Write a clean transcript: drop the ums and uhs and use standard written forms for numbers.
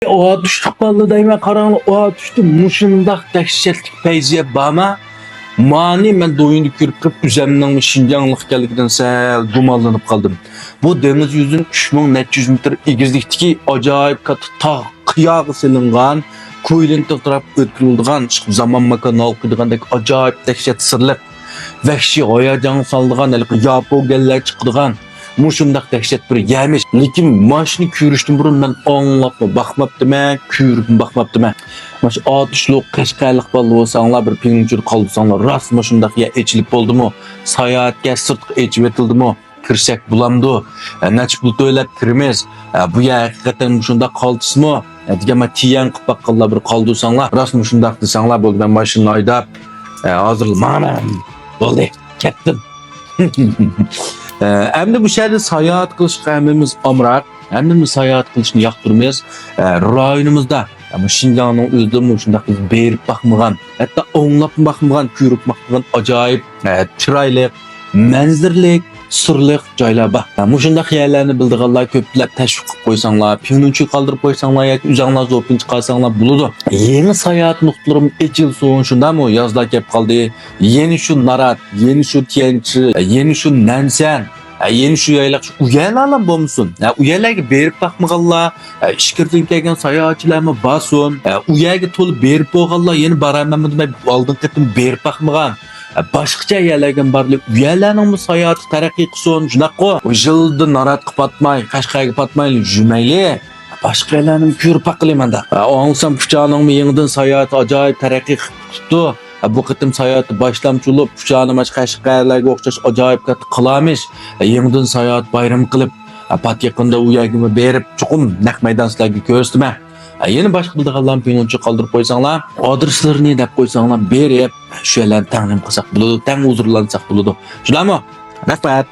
Oğa düştük ballı dayma karanlı oğa düştü muşundaq dəhşətlik peyziye bama mani mən doyunu kürküp üzəmdən Şinjanlıq gəlgədən səl dumanlanıb qaldım. Bu deniz yüzün 3400 metr igizlikdiki acayip katı tağ qıyağı silingan koyulun taraf ötürüldüğün zaman makanı alqıdığındaki acayip dəhşət sırlıq vəhşi hayacan saldığın yapı gəller çıxdığın Muşundaq dəhşət bir yemiş. Lekin maşını kürüşdüm burun mən anlapma baxmapdım mən, kürüpüm baxmapdım mən. Maş atışlıq, Qashqarlıq ballı olsanlar bir pinçür qaldısanlar rast maşındaq ya eçilip oldu mu? Sayahatga sırtıq eçib etildi mi? Kirşək bulamdı. Nəç buldu öylep kirmez. Bu ya həqiqətən muşundaq qaldısın mı? Digəmə tiyan qıb baqqallar bir qaldırsanlar rast muşundaq desanlar boldu ben maşını aydap. Hazırlamam. Oldu. Ketdim. Hem de bu şehirde seyahat kılışık hemimiz amrak, hem de seyahat kılışını yaktırmayız. Rayonumuzda, ama Şinjan'ın özlemi şunda berip bakmagan, hatta onlap bakmagan, kürüp bakmagan acayip çıraylık, menzirlik, sırlık joylar bak. Muşunda hayallerini bildiğinler köpüler teşvik koysanlar, pinunçu kaldırıp koysanlar, ya üzerine zopin çıkarsanlar buludu. Yeni seyahat noktalarım 2 yıl sonra şunda mı yazlar kep kaldı. Yeni şu Narat, yeni şu Tiyançı, yeni şu Nansen, yeni şu yaylak şu uyalarla bulmuşsun. Uyalarga berip bakmaganlar, işkirtin kelgen seyahatçiler mi basın, uyalarga tolu berip boğanlar yeni baramamadı mı aldın ketim berip bakmagan. Başqacha yerlarga barlik uyalarning sayohati taraqqiy qilsin shunaqa o yilda Narat qilib atmay Qashqarga patmay jumayli boshqa yerlarni ko'rib baqilamanda onsam puchaqning yangidan sayohati ajoyib taraqqiy qilibdi bu qitim sayohati boshlamchi bo'lib puchaqni Qashqarlarga o'xshash ajoyib qilamiz yangidan sayohat bayram qilib pat yaqinda u yerga berib chuqum naq maydonlarga ko'rsatma yeni başqa bildiğinler pinunçu kaldırıp koysanlar, adreslerini dep koysanlar berip, şu yerlerni tanım qilsak buludu, tan huzurlansak buludu. Şular mı? Rahmat.